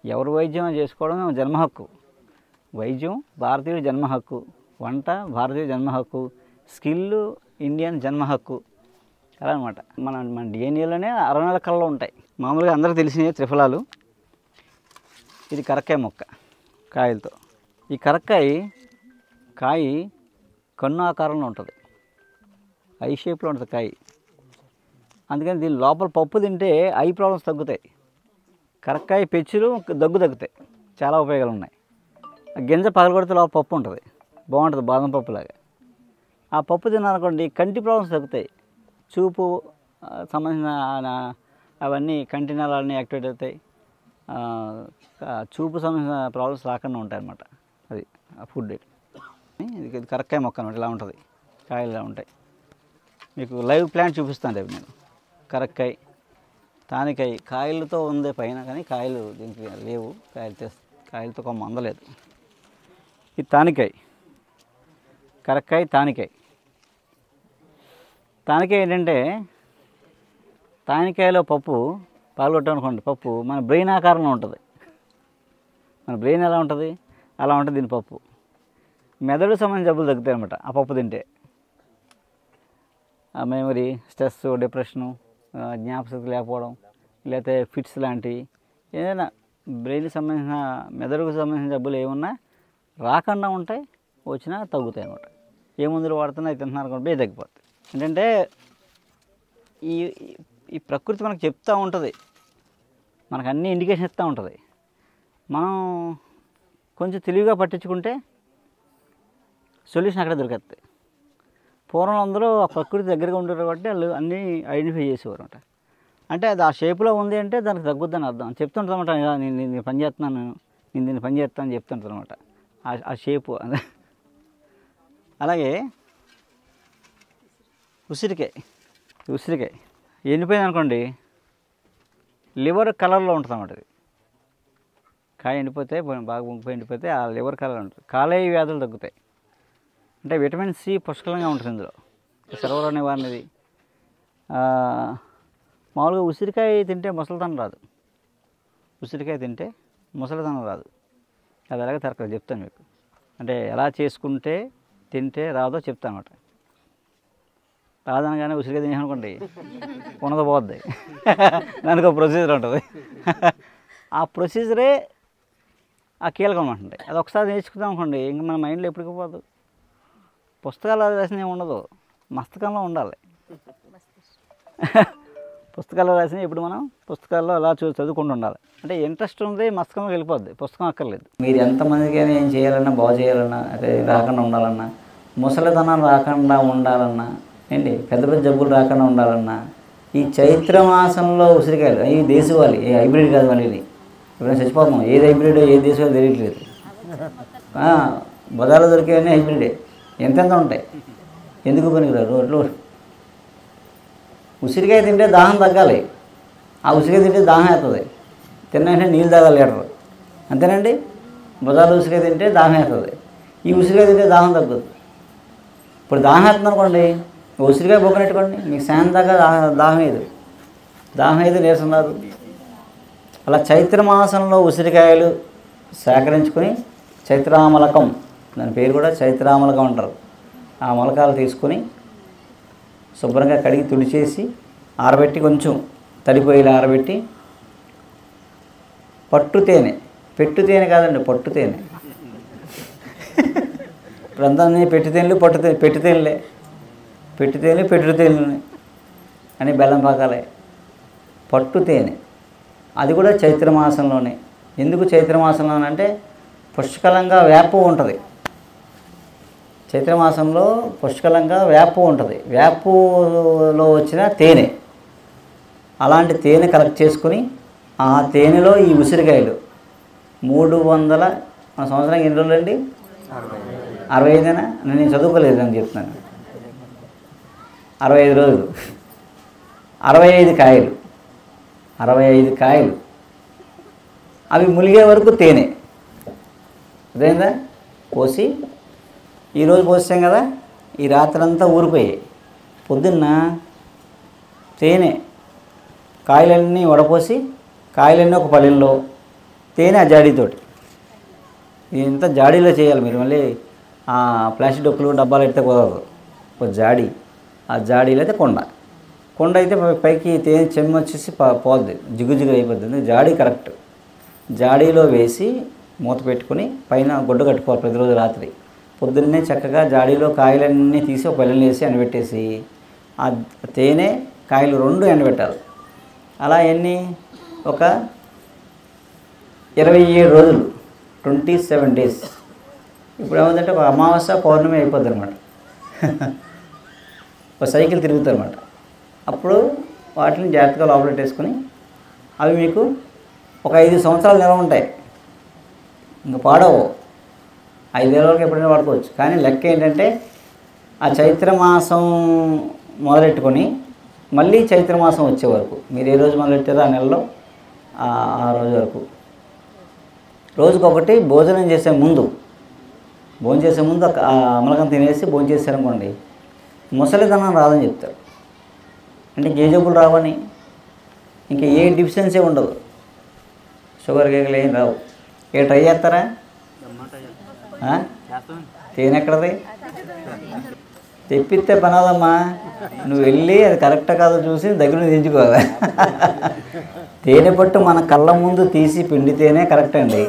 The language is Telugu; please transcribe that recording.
ఎవరు వైద్యం చేసుకోవడం జన్మ హక్కు. వైద్యం భారతీయుడి జన్మ హక్కు, వంట భారతీయుడి జన్మ హక్కు, స్కిల్ ఇండియన్ జన్మ హక్కు. అలా అనమాట. మన డిఎన్ఏలోనే 64 కళలు ఉంటాయి. మామూలుగా అందరికీ తెలిసినవి త్రిఫలాలు. ఇది కరక్కాయ మొక్క కాయలతో. ఈ కరక్కాయ కాయ కన్ను ఆకారంలో ఉంటుంది, ఐ షేప్లో ఉంటుంది కాయ. అందుకని దీని లోపల పప్పు తింటే ఐ ప్రాబ్లమ్స్ తగ్గుతాయి. కరక్కాయ పెచ్చులు దగ్గు తగ్గుతాయి. చాలా ఉపయోగాలు ఉన్నాయి. గింజ పగలగొడితే లోపల పప్పు ఉంటుంది, బాగుంటుంది, బాదం పప్పులాగా. ఆ పప్పు తిన్నారనుకోండి కంటి ప్రాబ్లమ్స్ తగ్గుతాయి. చూపు సంబంధించిన అవన్నీ కంటి నరాలన్నీ యాక్టివేట్ అవుతాయి. చూపు సంబంధించిన ప్రాబ్లమ్స్ రాకుండా ఉంటాయి అన్నమాట. అది ఆ ఫుడ్. ఇది కరక్కాయ మొక్క అనమాట. ఇలా ఉంటుంది, కాయలు ఇలా ఉంటాయి. మీకు లైవ్ ప్లాంట్ చూపిస్తాను రేపు నేను. కరక్కాయ, తానికాయ కాయలతో ఉంది పైన, కానీ కాయలు దీనికి లేవు. కాయలతో కొమ్మ అందలేదు. ఇది తానికాయ, కరక్కాయ, తానికాయ. తానికాయ ఏంటంటే తానికాయలో పప్పు పాల్గొట్టామనుకోండి, పప్పు మన బ్రెయిన్ ఆకారంలో ఉంటుంది. మన బ్రెయిన్ ఎలా ఉంటుంది అలా ఉంటుంది దీని పప్పు. మెదడు సంబంధించిన జబ్బులు తగ్గుతాయి అనమాట ఆ పప్పు తింటే. మెమరీ, స్ట్రెస్, డిప్రెషను, జ్ఞాపశక్తి లేకపోవడం, లేకపోతే ఫిట్స్ లాంటివి ఏదైనా బ్రెయిన్కి సంబంధించిన మెదడుకు సంబంధించిన జబ్బులు ఏమున్నా రాకుండా ఉంటాయి, వచ్చినా తగ్గుతాయి అన్నమాట. ఏ మందులు వాడుతున్నా అది తింటున్నారు అనుకోండి తగ్గిపోతాయి. ఏంటంటే ఈ ప్రకృతి మనకు చెప్తూ ఉంటుంది, మనకు అన్ని ఇండికేషన్ ఇస్తూ ఉంటుంది. మనం కొంచెం తెలివిగా పట్టించుకుంటే సొల్యూషన్ అక్కడ దొరికేస్తాయి. పూర్వం అందరూ ఆ ప్రకృతి దగ్గరగా ఉండేవారు కాబట్టి వాళ్ళు అన్నీ ఐడెంటిఫై చేసేవారు అనమాట. అంటే అది ఆ షేప్లో ఉంది అంటే దానికి తగ్గుద్దని అర్థం. చెప్తుంటారు అనమాట, నేను పని చేస్తున్నాను, నేను దీన్ని పని చేస్తాను అని చెప్తుంటారు అనమాట ఆ షేపు. అలాగే ఉసిరికాయ ఎండిపోయింది అనుకోండి లివర్ కలర్లో ఉంటుంది అన్నమాట. అది కాయ ఎండిపోతే బాగా ఉంగిపోయి ఎండిపోతే ఆ లివర్ కలర్ ఉంటుంది. కాలేయ వ్యాధులు తగ్గుతాయి. అంటే విటమిన్ సి పుష్కలంగా ఉంటుంది ఇందులో, సర్వర నివారణది. మామూలుగా ఉసిరికాయ తింటే ముసలితనం రాదు. ఉసిరికాయ తింటే ముసలితనం రాదు. అది అలాగే తరగతి చెప్తాను మీకు. అంటే ఎలా చేసుకుంటే తింటే రాదో చెప్తాను అన్నమాట. రాదనగానే ఉసిరికాయ తినేనుకోండి ఉన్నది పోద్ది. దానికి ఒక ప్రొసీజర్ ఉంటుంది. ఆ ప్రొసీజరే ఆ కీలకం అంటుంటాయి. అది ఒకసారి నేర్చుకుందాం అనుకోండి ఇంకా మన మైండ్లో ఎప్పటికీ పోదు. పుస్తకాలు రాసిన ఏమి ఉండదు, మస్తకంలో ఉండాలి. పుస్తకాల్లో రాసిన ఇప్పుడు మనం పుస్తకాల్లో అలా చదువుకుంటూ ఉండాలి. అంటే ఇంట్రెస్ట్ ఉంది, మస్తకంలో వెళ్ళిపోద్ది, పుస్తకం అక్కర్లేదు. మీరు ఎంతమందికైనా ఏం చేయాలన్నా, బాగు చేయాలన్నా, అదే రాకుండా ఉండాలన్నా, ముసలితనం రాకుండా ఉండాలన్నా, ఏంటి పెద్ద పెద్ద జబ్బులు రాకుండా ఉండాలన్నా, ఈ చైత్రమాసంలో ఉసిరికాయలు ఈ దేశవాళి, ఏ హైబ్రిడ్ కాదు మళ్ళీ. ఇప్పుడు చచ్చిపోతున్నాం, ఏది హైబ్రిడ్ ఏది దేశవాళి తెలియట్లేదు. బజార్లో దొరికేవన్నీ హైబ్రిడే, ఎంతెంత ఉంటాయి, ఎందుకు పనికిరారు. రోడ్లు ఉసిరికాయ తింటే దాహం తగ్గాలి. ఆ ఉసిరికాయ తింటే దాహం అవుతుంది, తిన్నంటే నీళ్ళు తాగాలి లీటరు, అంతేనండి. బజార్లో ఉసిరికాయ తింటే దాహం అవుతుంది, ఈ ఉసిరికాయ తింటే దాహం తగ్గుతుంది. ఇప్పుడు దాహం అవుతుంది అనుకోండి, ఉసిరికాయ బొక్కనెట్టుకోండి, మీకు శాంతంగా దాహం ఏది నీరసం రాదు. అలా చైత్రమాసంలో ఉసిరికాయలు సేకరించుకొని చైత్రామలకం, దాని పేరు కూడా చైత్రామలకం అంటారు. ఆ మొలకాలు తీసుకొని శుభ్రంగా కడిగి తుడిచేసి ఆరబెట్టి, కొంచెం తడిపోయేలా ఆరబెట్టి, పట్టు తేనె, పెట్టు తేనె కాదండి, పట్టు తేనె. ఇప్పుడు అంతా పెట్టు తేనెలు పెట్టు తేనెలే, పెట్టు తేనెలు అని బెల్లం పాకాలే. పట్టు తేనె అది కూడా చైత్రమాసంలోనే. ఎందుకు చైత్రమాసంలోనంటే పుష్కలంగా వేప ఉంటుంది. చైత్రమాసంలో పుష్కలంగా వేప ఉంటుంది. వేపలో వచ్చిన తేనె, అలాంటి తేనె కలెక్ట్ చేసుకుని ఆ తేనెలో ఈ ఉసిరికాయలు 300 మన సంవత్సరానికి ఎన్ని రోజులు అండి? 65. నేను చదువుకోలేదు అని చెప్తున్నాను. 65 రోజులు, 65 కాయలు, 65 కాయలు. అవి ములిగే వరకు తేనె అదేందా పోసి, ఈరోజు పోసాం కదా, ఈ రాత్రంతా ఊరిపోయాయి. పొద్దున్న తేనె కాయలన్నీ వడపోసి, కాయలన్నీ ఒక పళ్ళెంలో తేనె ఆ జాడీతోటి. ఇదంతా జాడీలో చేయాలి మీరు. మళ్ళీ ప్లాస్టిక్ డొక్కులు డబ్బాలు అయితే కుదరదు. ఒక జాడీ, ఆ జాడీలో అయితే కొండ అయితే పైకి తేనె చెమ్మ వచ్చేసి పోద్ది, జిగురు అయిపోతుంది. జాడీ కరెక్ట్. జాడీలో వేసి మూత పెట్టుకుని పైన గుడ్డ కట్టుకోవాలి ప్రతిరోజు రాత్రి. పొద్దున్నే చక్కగా జాడీలో కాయలన్నీ తీసి ఒక బెల్లం వేసి ఎండబెట్టేసి ఆ తేనె కాయలు 2 ఎండబెట్టాలి. అలా ఒక 27 రోజులు, 27 డేస్. ఇప్పుడు ఏమంటే ఒక అమావాస్య పౌర్ణమి అయిపోద్ది అనమాట. ఒక సైకిల్ తిరుగుతుంది అనమాట. అప్పుడు వాటిని జాగ్రత్తగా లోపల పెట్టేసుకొని అవి మీకు ఒక 5 సంవత్సరాలు నిల్వ ఉంటాయి. ఇంకా పాడవు. 5 ఏళ్ళ వరకు ఎప్పుడైనా వాడుకోవచ్చు. కానీ లెక్క ఏంటంటే ఆ చైత్రమాసం మొదలెట్టుకొని మళ్ళీ చైత్రమాసం వచ్చే వరకు మీరు ఏ రోజు మొదలెట్టారో ఆ నెలలో ఆ రోజు వరకు రోజుకొకటి భోజనం చేసే ముందు అమలకం తినేసి భోజనం చేశారనుకోండి, ముసలితనం రాదని చెప్తారు. అంటే ఏ జబ్బులు రావని, ఇంకా ఏ డిఫిషియన్సీ ఉండదు, షుగర్ కేకులు ఏం రావు. ట్రై చేస్తారా? తేనె ఎక్కడది? తెప్పిస్తే పనాదమ్మా, నువ్వు వెళ్ళి అది కరెక్టా కాదో చూసి దగ్గర దించుకోవాలి. తేనె పట్టు మన కళ్ళ ముందు తీసి పిండితేనే కరెక్ట్ అండి.